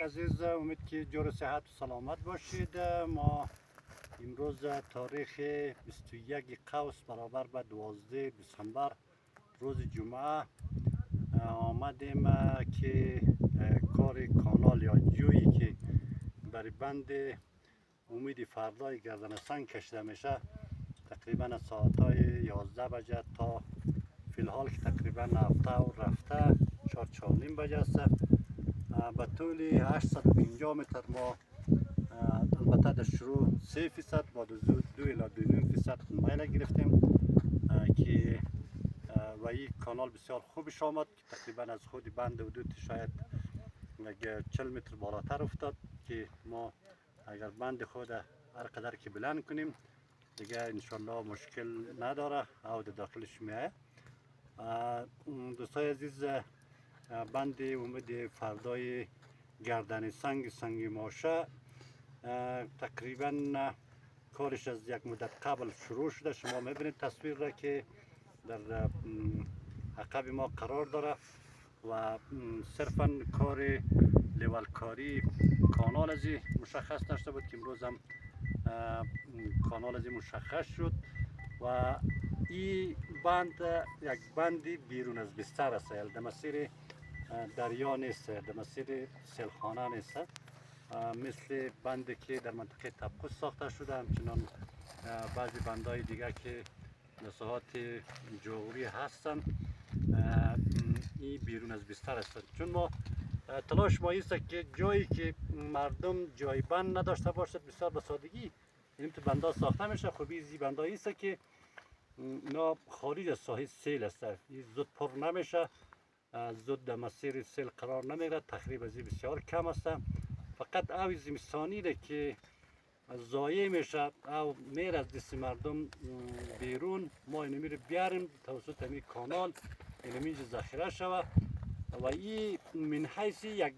عزیز، امید که جور صحت و سلامت باشید. ما امروز تاریخ 21 قوس برابر به 12 دسامبر روز جمعه آمدیم که کار کانال یا جویی که برای بند امید فردای گردن سنگ کشیده میشه تقریبا از ساعت های 11 بجه تا فی الحال که تقریبا هفته و رفته 4 بجه است. به طول 850 متر ما البته در شروع 3% بعد از 2 الی 2.5% میل گرفتیم که و این کانال بسیار خوبش آمد که تقریبا از خود بند حدود شاید 40 متر بالاتر افتاد که ما اگر بند خود هر قدر که بلند کنیم دیگه انشالله مشکل نداره او در داخلش میایه. دوستای عزیز، بند امید فردای گردن سنگ ماشه تقریبا کارش از یک مدت قبل شروع شده. شما میبینید تصویر را که در عقب ما قرار داره و صرفا کار لیول کاری کانال ازی مشخص نشده بود که امروز هم کانال ازی مشخص شد و این بند یک بندی بیرون از بستر است، در مسیر دریا نیست، در مسیر سیلخانه نیست، مثل بندی که در منطقه طبقوس ساخته شده. همچنان بعضی بندهای دیگه که نساحات جغوری هستن این بیرون از بستر هستند. چون ما تلاش ما است که جایی که مردم جای بند نداشته باشد بسیار به سادگی این تو بندها ساخته میشه. خوبی این بندهایی است که اینا خارج از ساحه سیل است، این زود پر نمیشه، زود در مسیر سیل قرار نمیگیره، تخریب از بسیار کم است. فقط او زمستانی ده که ضایع میشه او میر از دست مردم بیرون، ما اینو میره بیاریم توسط همین کانال اینو ذخیره شوه و این من حیث یک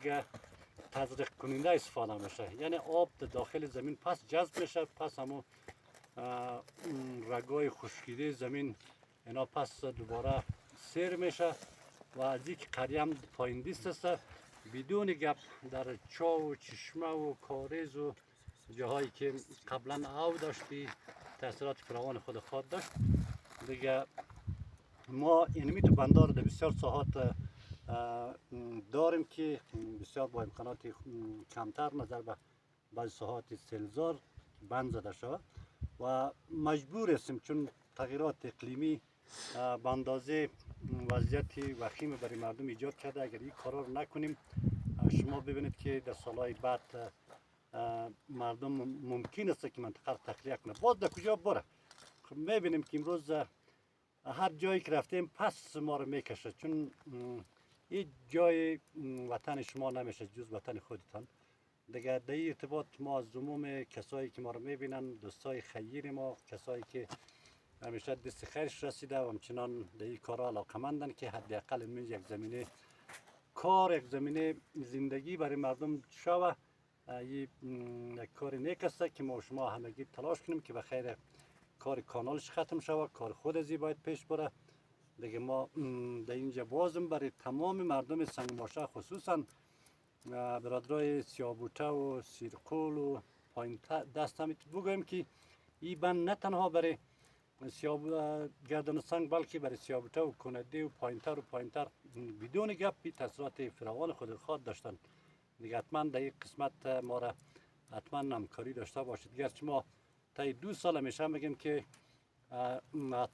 تزریق کننده استفاده میشه، یعنی آب در داخل زمین پس جذب میشه، پس همون رگای خشکیده زمین اینا پس دوباره سیر میشه و از اینکه قریه هم پایندیست است بدون گپ در چاه و چشمه و کاریز و جاهایی که قبلا آب داشتی تاثیرات فراوان خود داشت دیگه. ما اینمی تو بندار در بسیار ساحات داریم که بسیار با امکانات کمتر نظر به بعضی ساحات سیلزار بند زده شود و مجبور هستیم چون تغییرات اقلیمی به اندازه وضعیت وخیم برای مردم ایجاد کرده. اگر این کارا رو نکنیم شما ببینید که در سالهای بعد مردم ممکن است که منطقه رو تخلیه کنه. باز در کجا بره؟ خب میبینیم که امروز هر جایی که رفتیم پس ما رو میکشه، چون این جای وطن شما نمیشه جز وطن خودتان دیگه. در این ارتباط ما از عموم کسایی که ما رو میبینن، دوستای خیر ما، کسایی که همیشه دست خیرش رسیده و همچنان در این کارها علاقمندن که حداقل من یک زمینه کار، یک زمینه زندگی برای مردم شوه، یک کار نیک است که ما شما همگی تلاش کنیم که بخیر کار کانالش ختم شوه، کار خود ازی باید پیش بره دیگه. ما در اینجا بازم برای تمام مردم سنگ ماشه خصوصا برادرای سیابوته و سیرقول و پایین دست هم بگویم که این بند نه تنها برای گردن سنگ بلکه برای سیابوته و کنده و پایینتر بدون گپ تاثیرات فراوان خود داشتن دیگه. حتما در این قسمت ما را حتما همکاری داشته باشید. گرچه ما تا 2 سال میشه میگیم که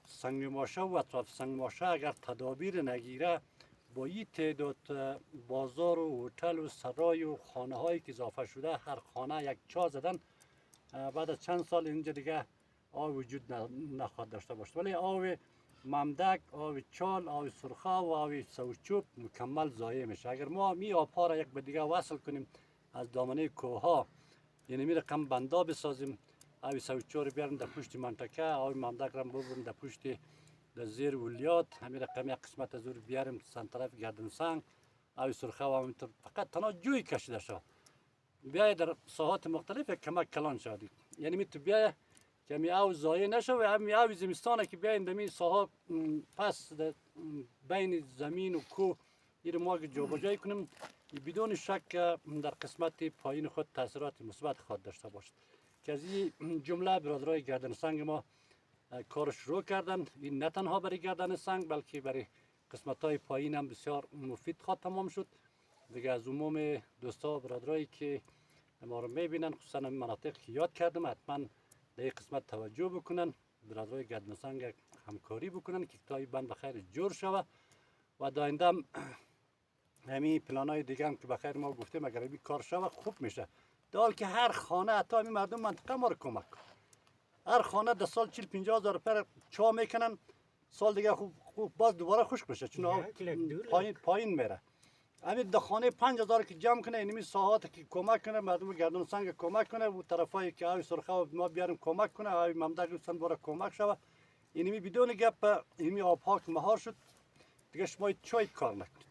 سنگ ماشه و اطراف سنگ ماشه اگر تدابیر نگیره با این تعداد بازار و هتل و سرای و خانه هایی که اضافه شده، هر خانه یک چاه زدن، بعد از چند سال اینجا دیگه آب وجود نخواهد داشته باشد. ولی آب ممدک، آب چال، آب سرخه و آب سوچوب مکمل ضایع میشه. اگر ما می آبها را یک به دیگه وصل کنیم از دامنه کوه ها، یعنی می رقم بندا بسازیم، آب سوچو رو بیاریم در پشت منطقه، آب ممدک را ببریم در پشت در زیر ولیات، همین رقم یک قسمت از رو بیاریم سمت طرف گردن سنگ، آب سرخه و همینطور فقط تنها جوی کشیده شد بیای در ساحات مختلف کمک کلان شدید. یعنی می تو بیای که می آب ضایع نشه و همین آب زمستانه که بیاین در می ساحات پس بین زمین و کوه این ما که جابجایی کنیم بدون شک در قسمت پایین خود تاثیرات مثبت خود داشته باشد که از این جمله برادرای گردن سنگ ما کار شروع کردن. این نه تنها برای گردن سنگ بلکه برای قسمت های پایین هم بسیار مفید خواهد تمام شد. دیگه از عموم دوستا و برادرایی که ما رو میبینن خصوصا این مناطق که یاد کردم حتما در این قسمت توجه بکنن، برادرای گردن سنگ همکاری بکنن که تا این بند بخیر جور شوه و داینده همین پلان های دیگه هم که بخیر ما گفتیم اگر این کار شوه خوب میشه. در حال که هر خانه حتی همین مردم منطقه ما رو کمک کن، هر خانه در سال 40-50 هزار پر چا میکنن، سال دیگه خوب باز دوباره خشک میشه چون پایین میره. همین در خانه 5000 که جمع کنه اینمی ساعات که کمک کنه مردم گردن سنگ کمک کنه و طرفایی که آوی سرخه ما بیاریم کمک کنه، آوی ممدک دوستان باره کمک شوه. اینمی بدون گپ اینمی آب ها که مهار شد دیگه شما چای کار نکنید.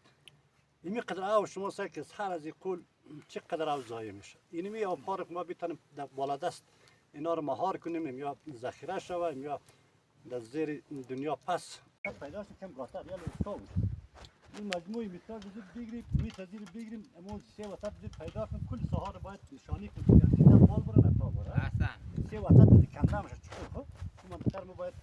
اینمی قدر آب شما سعی که هر از این قول چقدر آب ضایع میشه. اینمی آب ها رو ما بتونیم در بالا دست اینا رو مهار کنیم یا ذخیره شوه یا در زیر دنیا پس پیدا شد کم گاتر یا لوسکو این مجموعی مثال زیر بگیریم میتازیر بگیریم اما 3 وسط زیر پیدا کنیم کل ساحه رو باید نشانی کنیم یعنی نه بال بره نه تا بره احسن 3 وسط دیگه کنده میشه چطور خب این منطقه رو باید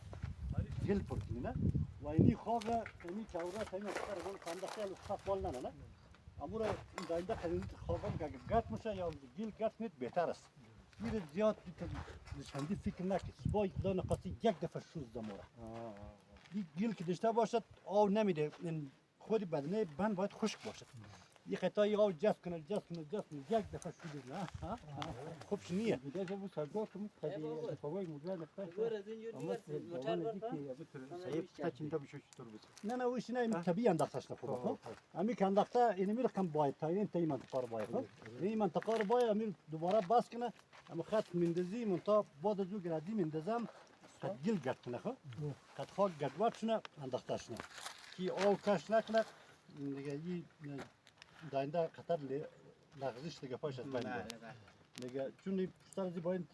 گل پرکنیم نه و اینی خواب اینی چاورا تایم اختر گل کنده خیلی خوب بال نه اما را این داینده خیلی خوابم که گرد میشه یا گل گرد میشه بهتر است. میره زیاد نشاندی فکر نکنید با یک دانه قطعی یک دفعه شوز دموره این گل که داشته باشد آب نمیده خود بدنه بند باید خشک باشد. یه خطایی آب جذب کنه یک دفعه شوز نه خوبش نیه دیگه بود سرگاه که متقدی فوای مدل نفته اما دوان دیگه صحیح تاچین تا بشه چطور بود نه وش نه طبیعی انداختش نخوبه امی که انداخته این میره کم باید تا این تای منطقه رو باید این منطقه رو باید امیر دوباره باز کنه اما خط مندزی منطقه بعد از او گردی مندزم خط گل گرد کنه خط خاک گردوار شنه انداختش نه کی آب کش نکنه دیگه این داینده خطر لغزش دیگه پاش از بین دیگه چون سر زی باید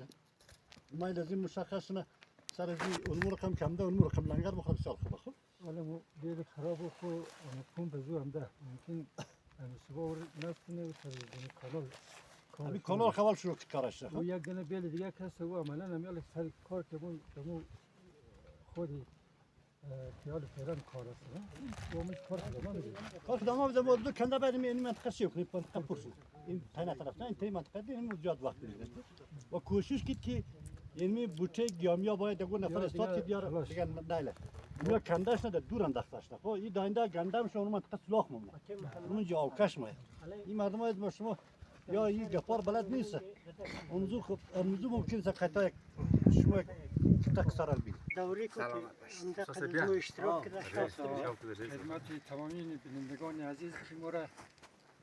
مایل از این مشخص نه سر زی اونمو رقم کم ده اونمو رقم لنگر بخواد بسیار خوبه خب ولی مو دیر خراب و خو کون بزرگ هم ده ممکن سوار نکنه و تلویزیون کانال همین کانال خبر شروع کارش و یک دنه بیل دیگه کس و عملا نمیال سر کار که مو خودی خیال فعلا کار است نه و مش کار خدمه میده کار خدمه میده ما دو کنده بریم این منطقه چی کنیم منطقه پرسون این تنها طرف نه این تای منطقه دی این زیاد وقت میده و کوشش کید که یعنی بوته گیامیا باید دگو نفر استاد که بیاره دیگه نه یا کنداش نه دور انداختاش نه خب این داینده گندم شون منطقه سلاخ مونه اون جا آوکش میاد این مردم ما شما یا این گپار بلد نیست اونجا خب اونجا ممکن سقطای شما تکسر البی دوری که منطقه دو اشتراک کرده خدمت تمامی بینندگان عزیز که ما را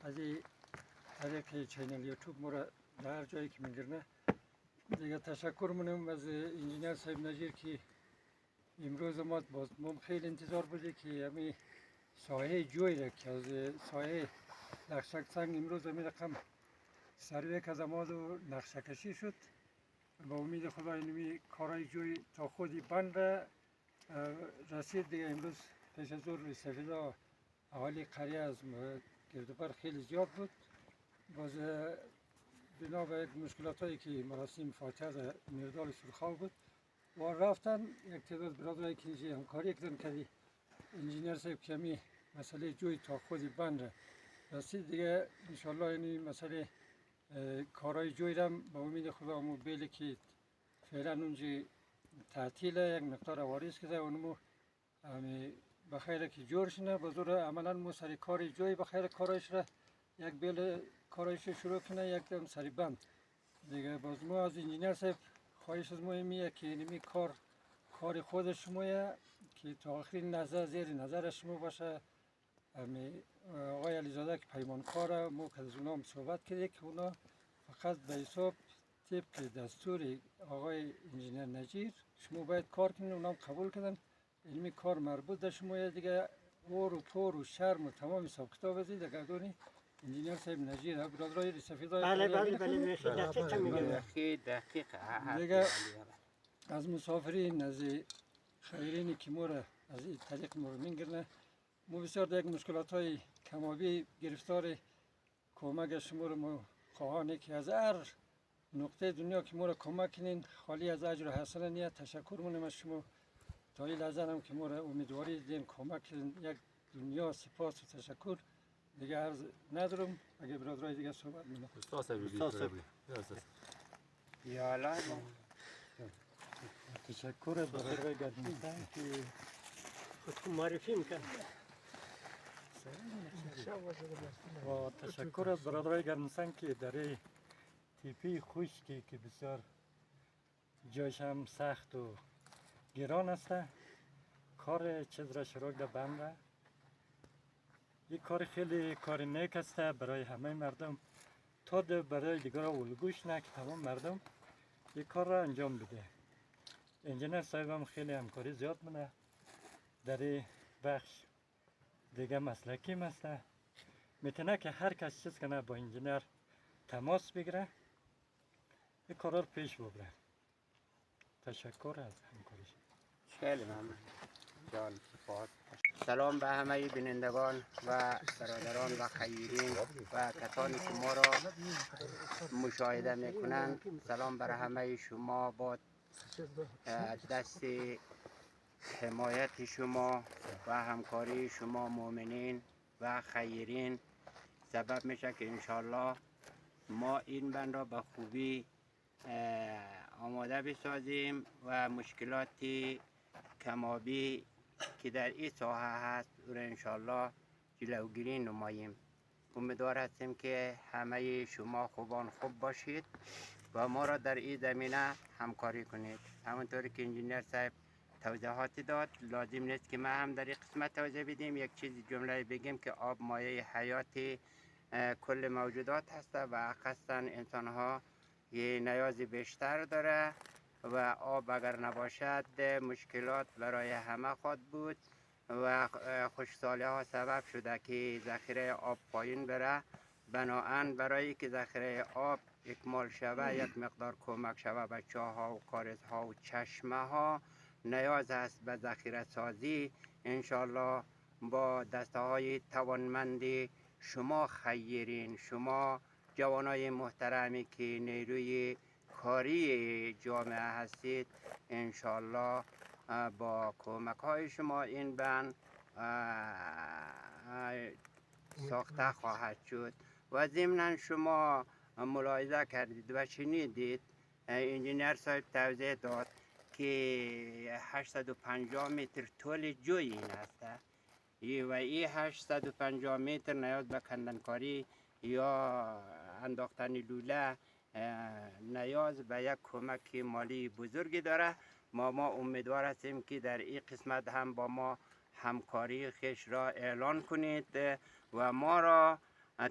از طریق چینل یوتیوب ما را در جایی که میگیرنه دیگه تشکر منم از انجینیر صاحب نجیر که امروز ما خیلی انتظار بوده که همین ساحه جوی را که از ساحه نقشک سنگ امروز همین رقم سروی که زماد و نقشه کشی شد. با امید خدا اینمی کارای جوی تا خودی بند رسید دیگه امروز پیش از ظهر سفیدا اهالی قریه از گردوبر خیلی زیاد بود. باز بنا به مشکلات هایی که مراسم فاتحه در مردال سرخاو بود و رفتن یک تعداد برادرایی که اینجا همکاری کردن که انجینیر صاحب که همی مسئله جوی تا خودی بند رسید دیگه انشالله اینی مسئله کارهای جوی رم با امید خدا مو بیلی که فعلا اونجا تعطیله یک مقدار واریز کده اونمو بخیر که جور شنه بزرگ عملا مو سری کار جوی بخیر کارایش را یک بیل کارایش شروع کنه یک دم سری بند دیگه باز ما از انجینیر صاحب خواهش از مهمیه که اینمی کار خود شمایه که تا آخرین نظر زیر نظر شما باشه آقای علیزاده که پیمانکاره ما که از اونا هم صحبت کرده که اونا فقط به حساب طبق دستور آقای انجینیر نجیر شما باید کار کنید اونا هم قبول کردن علمی کار مربوط در شما دیگه اور و پور و شرم و تمام حساب کتاب از این دگردانی انجینیر صاحب نجیر برادرای سفیدای بله دقیقه میگه دیگه از مسافرین از خیرینی که ما را از این طریق ما رو میگیرنه ما بسیار یک مشکلات های کمابی گرفتار کمک شما رو ما خواهانه که از هر نقطه دنیا که ما رو کمک کنین خالی از اجر و حسنه نیست. تشکر می‌کنم از شما. تا این لحظه هم که ما رو امیدواری دیدین کمک کردین، یک دنیا سپاس و تشکر. دیگه عرض ندارم. اگه برادرای دیگه صحبت می‌کنن. یالا تشکر برادرای گردنسان که خودتون معرفی میکن. و تشکر از برادرای گرمسنگ که در این تیپی خشکی که بسیار جایش هم سخت و گران است، کار چیز را شروع ده بنده. یک کار خیلی کار نیک است برای همه مردم، تا برای دیگر الگوش نه که تمام مردم یک کار را انجام بده. انجینر صاحب هم خیلی همکاری زیاد منه در این بخش. دیگه مسلکی مسته میتونه که هر کس چیز کنه با انجینر تماس بگیره، این کار رو پیش ببره. تشکر از همکاریش. خیلی ممنون. جان سپاس. سلام به همه بینندگان و برادران و خیرین و کسانی که ما را مشاهده میکنند. سلام بر همه شما. با دست حمایت شما و همکاری شما مؤمنین و خیرین سبب میشه که انشالله ما این بند را به خوبی آماده بسازیم و مشکلاتی کمابی که در این ساحه هست او را انشالله جلوگیری نماییم. امیدوار هستیم که همه شما خوبان خوب باشید و ما را در این زمینه همکاری کنید. همونطوری که انجینر صاحب توضیحاتی داد، لازم نیست که ما هم در این قسمت توضیح بدیم. یک چیز جمله بگیم که آب مایه حیات کل موجودات هست و خاصا انسان ها یه نیاز بیشتر داره و آب اگر نباشد مشکلات برای همه خواهد بود و خشکسالی ها سبب شده که ذخیره آب پایین بره. بنابراین برای که ذخیره آب اکمال شود، یک مقدار کمک شود به چاه ها و کارز ها و چشمه ها، نیاز است به ذخیره سازی. انشالله با دسته های توانمندی شما خیرین، شما جوانای محترمی که نیروی کاری جامعه هستید، انشالله با کمک های شما این بند ساخته خواهد شد. و ضمناً شما ملاحظه کردید و شنیدید انجینر صاحب توضیح داد که 850 متر طول جوی این است و این 850 متر نیاز به کندنکاری یا انداختن لوله نیاز به یک کمک مالی بزرگی داره. ما امیدوار هستیم که در این قسمت هم با ما همکاری خیش را اعلان کنید و ما را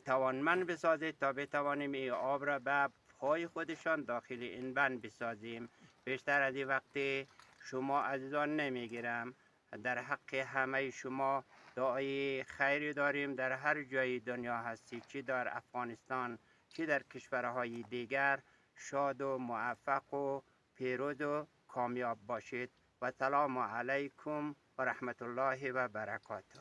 توانمند بسازید تا بتوانیم این آب را به پای خودشان داخل این بند بسازیم. بیشتر از این وقتی شما عزیزان نمیگیرم. در حق همه شما دعای خیری داریم. در هر جای دنیا هستی، چی در افغانستان چی در کشورهای دیگر، شاد و موفق و پیروز و کامیاب باشید و سلام علیکم و رحمت الله و برکاته.